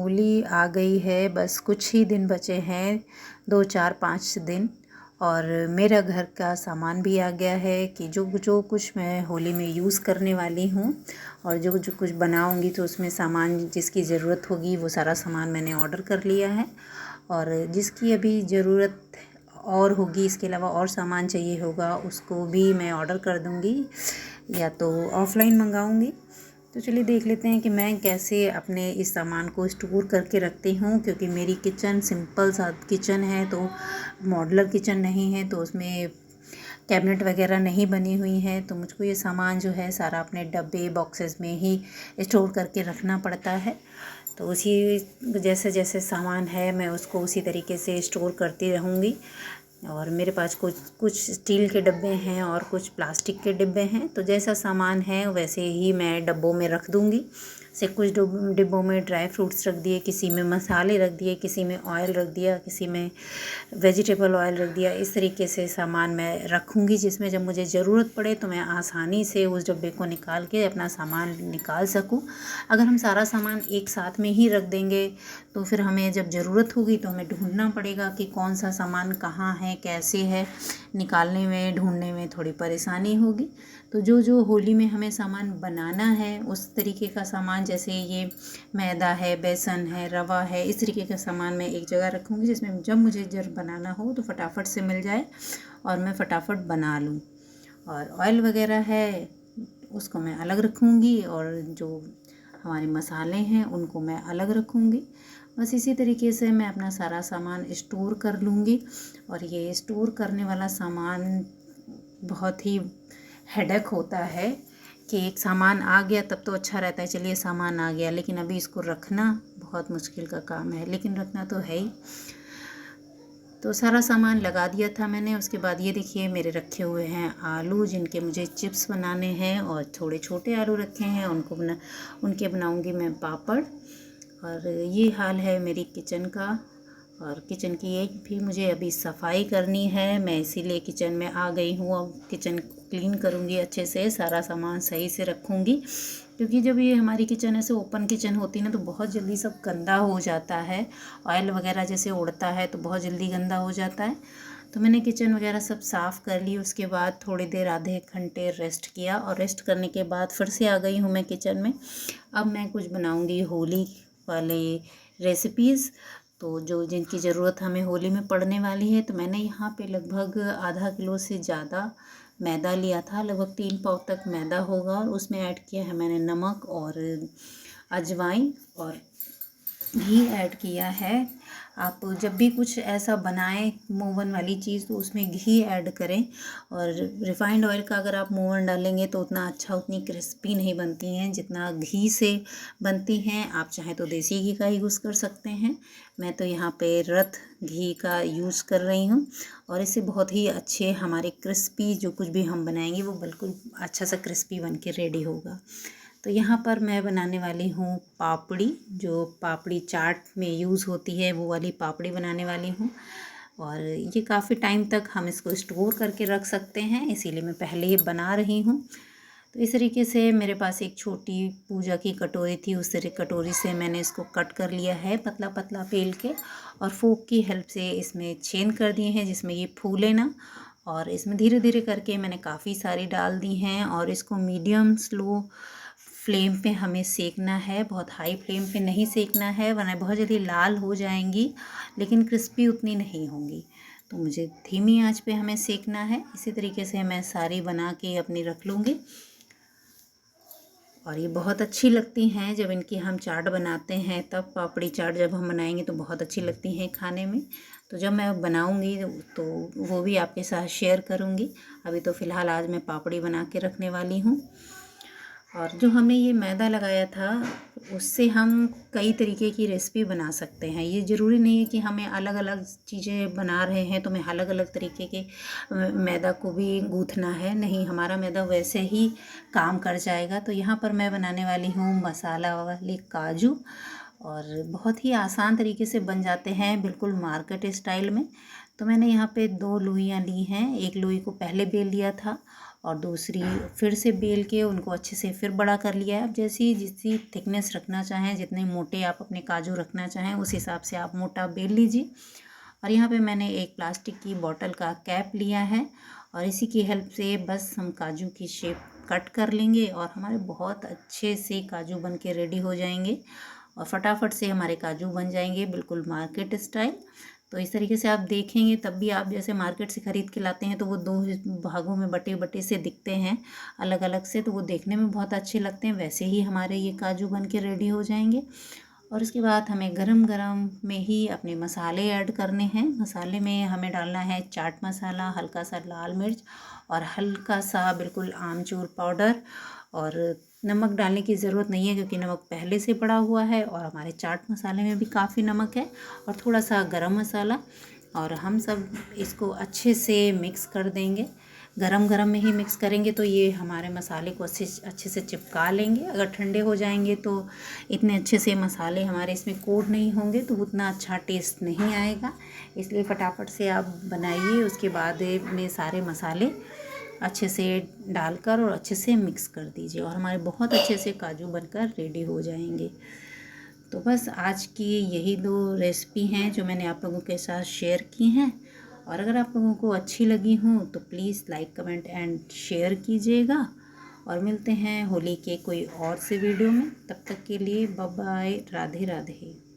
होली आ गई है, बस कुछ ही दिन बचे हैं, 2 4 5 दिन। और मेरा घर का सामान भी आ गया है कि जो कुछ मैं होली में यूज़ करने वाली हूँ और जो जो कुछ बनाऊँगी तो उसमें सामान जिसकी ज़रूरत होगी वो सारा सामान मैंने ऑर्डर कर लिया है। और जिसकी अभी ज़रूरत और होगी, इसके अलावा और सामान चाहिए होगा, उसको भी मैं ऑर्डर कर दूँगी या तो ऑफ़लाइन मंगाऊँगी। तो चलिए देख लेते हैं कि मैं कैसे अपने इस सामान को स्टोर करके रखती हूँ, क्योंकि मेरी किचन सिंपल सा किचन है, तो मॉड्यूलर किचन नहीं है, तो उसमें कैबिनेट वगैरह नहीं बनी हुई है। तो मुझको ये सामान जो है सारा अपने डब्बे बॉक्सेस में ही स्टोर करके रखना पड़ता है। तो उसी जैसे जैसे सामान है मैं उसको उसी तरीके से स्टोर करती रहूँगी। और मेरे पास कुछ स्टील के डिब्बे हैं और कुछ प्लास्टिक के डिब्बे हैं, तो जैसा सामान है वैसे ही मैं डब्बों में रख दूँगी। से कुछ डिब्बों में ड्राई फ्रूट्स रख दिए, किसी में मसाले रख दिए, किसी में ऑयल रख दिया, किसी में वेजिटेबल ऑयल रख दिया। इस तरीके से सामान मैं रखूँगी, जिसमें जब मुझे ज़रूरत पड़े तो मैं आसानी से उस डब्बे को निकाल के अपना सामान निकाल सकूँ। अगर हम सारा सामान एक साथ में ही रख देंगे तो फिर हमें जब ज़रूरत होगी तो हमें ढूंढना पड़ेगा कि कौन सा सामान कहाँ है, कैसे है। निकालने में ढूंढने में थोड़ी परेशानी होगी। तो जो होली में हमें सामान बनाना है उस तरीके का सामान, जैसे ये मैदा है, बेसन है, रवा है, इस तरीके का सामान मैं एक जगह रखूँगी, जिसमें जब मुझे जब बनाना हो तो फटाफट से मिल जाए और मैं फटाफट बना लूँ। और ऑयल वगैरह है उसको मैं अलग रखूँगी, और जो हमारे मसाले हैं उनको मैं अलग रखूँगी। बस इसी तरीके से मैं अपना सारा सामान स्टोर कर लूँगी। और ये स्टोर करने वाला सामान बहुत ही हेडेक होता है कि एक सामान आ गया तब तो अच्छा रहता है, चलिए सामान आ गया, लेकिन अभी इसको रखना बहुत मुश्किल का काम है, लेकिन रखना तो है ही। तो सारा सामान लगा दिया था मैंने। उसके बाद ये देखिए मेरे रखे हुए हैं आलू, जिनके मुझे चिप्स बनाने हैं, और थोड़े छोटे आलू रखे हैं, उनके बनाऊंगी मैं पापड़। और ये हाल है मेरी किचन का। और किचन की एक भी मुझे अभी सफाई करनी है, मैं इसीलिए किचन में आ गई हूँ। अब किचन क्लीन करूँगी अच्छे से, सारा सामान सही से रखूँगी, क्योंकि जब ये हमारी किचन ऐसे ओपन किचन होती है ना तो बहुत जल्दी सब गंदा हो जाता है। ऑयल वगैरह जैसे उड़ता है तो बहुत जल्दी गंदा हो जाता है। तो मैंने किचन वगैरह सब साफ़ कर ली। उसके बाद थोड़ी देर आधे घंटे रेस्ट किया, और रेस्ट करने के बाद फिर से आ गई हूँ मैं किचन में। अब मैं कुछ बनाऊँगी होली वाले रेसिपीज़, तो जो जिनकी ज़रूरत हमें होली में पड़ने वाली है। तो मैंने यहाँ पे लगभग आधा किलो से ज़्यादा मैदा लिया था, लगभग 3 पाव तक मैदा होगा, और उसमें ऐड किया है मैंने नमक और अजवाइन और घी ऐड किया है। आप जब भी कुछ ऐसा बनाएं मोवन वाली चीज़ तो उसमें घी ऐड करें। और रिफाइंड ऑयल का अगर आप मोवन डालेंगे तो उतनी क्रिस्पी नहीं बनती हैं जितना घी से बनती हैं। आप चाहें तो देसी घी का यूज़ कर सकते हैं, मैं तो यहाँ पे रथ घी का यूज़ कर रही हूँ। और इससे बहुत ही अच्छे हमारे क्रिस्पी जो कुछ भी हम बनाएंगे वो बिल्कुल अच्छा सा क्रिस्पी बन के रेडी होगा। तो यहाँ पर मैं बनाने वाली हूँ पापड़ी, जो पापड़ी चाट में यूज़ होती है वो वाली पापड़ी बनाने वाली हूँ। और ये काफ़ी टाइम तक हम इसको स्टोर करके रख सकते हैं, इसीलिए मैं पहले ही बना रही हूँ। तो इस तरीके से मेरे पास एक छोटी पूजा की कटोरी थी, उस तरह कटोरी से मैंने इसको कट कर लिया है पतला पतला पेल के, और फोक की हेल्प से इसमें छेद कर दिए हैं जिसमें ये फूले ना। और इसमें धीरे धीरे करके मैंने काफ़ी सारी डाल दी हैं, और इसको मीडियम स्लो फ्लेम पे हमें सेकना है, बहुत हाई फ्लेम पे नहीं सेकना है, वरना बहुत जल्दी लाल हो जाएंगी लेकिन क्रिस्पी उतनी नहीं होंगी। तो मुझे धीमी आंच पे हमें सेकना है। इसी तरीके से मैं सारी बना के अपनी रख लूँगी। और ये बहुत अच्छी लगती हैं जब इनकी हम चाट बनाते हैं, तब पापड़ी चाट जब हम बनाएंगे तो बहुत अच्छी लगती हैं खाने में। तो जब मैं बनाऊंगी तो वो भी आपके साथ शेयर करूंगी। अभी तो फ़िलहाल आज मैं पापड़ी बना के रखने वाली हूँ। और जो हमने ये मैदा लगाया था उससे हम कई तरीके की रेसिपी बना सकते हैं। ये ज़रूरी नहीं है कि हमें अलग अलग चीज़ें बना रहे हैं तो हमें अलग अलग तरीके के मैदा को भी गूँथना है, नहीं, हमारा मैदा वैसे ही काम कर जाएगा। तो यहाँ पर मैं बनाने वाली हूँ मसाला वाले काजू, और बहुत ही आसान तरीके से बन जाते हैं, बिल्कुल मार्केट स्टाइल में। तो मैंने यहाँ पे 2 लोइयाँ ली हैं। एक लोई को पहले बेल लिया था और दूसरी फिर से बेल के उनको अच्छे से फिर बड़ा कर लिया है। अब जैसी जितनी थिकनेस रखना चाहें, जितने मोटे आप अपने काजू रखना चाहें उस हिसाब से आप मोटा बेल लीजिए। और यहाँ पे मैंने एक प्लास्टिक की बॉटल का कैप लिया है और इसी की हेल्प से बस हम काजू की शेप कट कर लेंगे और हमारे बहुत अच्छे से काजू बन के रेडी हो जाएंगे और फटाफट से हमारे काजू बन जाएंगे बिल्कुल मार्केट स्टाइल। तो इस तरीके से आप देखेंगे, तब भी आप जैसे मार्केट से ख़रीद के लाते हैं तो वो दो भागों में बटे बटे से दिखते हैं अलग अलग से, तो वो देखने में बहुत अच्छे लगते हैं। वैसे ही हमारे ये काजू बन के रेडी हो जाएंगे। और उसके बाद हमें गरम गरम में ही अपने मसाले ऐड करने हैं। मसाले में हमें डालना है चाट मसाला, हल्का सा लाल मिर्च और हल्का सा बिल्कुल आमचूर पाउडर। और नमक डालने की ज़रूरत नहीं है क्योंकि नमक पहले से पड़ा हुआ है और हमारे चाट मसाले में भी काफ़ी नमक है, और थोड़ा सा गरम मसाला। और हम सब इसको अच्छे से मिक्स कर देंगे। गरम गरम में ही मिक्स करेंगे तो ये हमारे मसाले को अच्छे से चिपका लेंगे। अगर ठंडे हो जाएंगे तो इतने अच्छे से मसाले हमारे इसमें कोट नहीं होंगे तो उतना अच्छा टेस्ट नहीं आएगा। इसलिए फटाफट से आप बनाइए। उसके बाद में सारे मसाले अच्छे से डालकर और अच्छे से मिक्स कर दीजिए और हमारे बहुत अच्छे से काजू बनकर रेडी हो जाएंगे। तो बस आज की यही 2 रेसिपी हैं जो मैंने आप लोगों के साथ शेयर की हैं। और अगर आप लोगों को अच्छी लगी हों तो please like comment and share कीजिएगा। और मिलते हैं होली के कोई और से वीडियो में। तब तक के लिए बाय बाय, राधे राधे।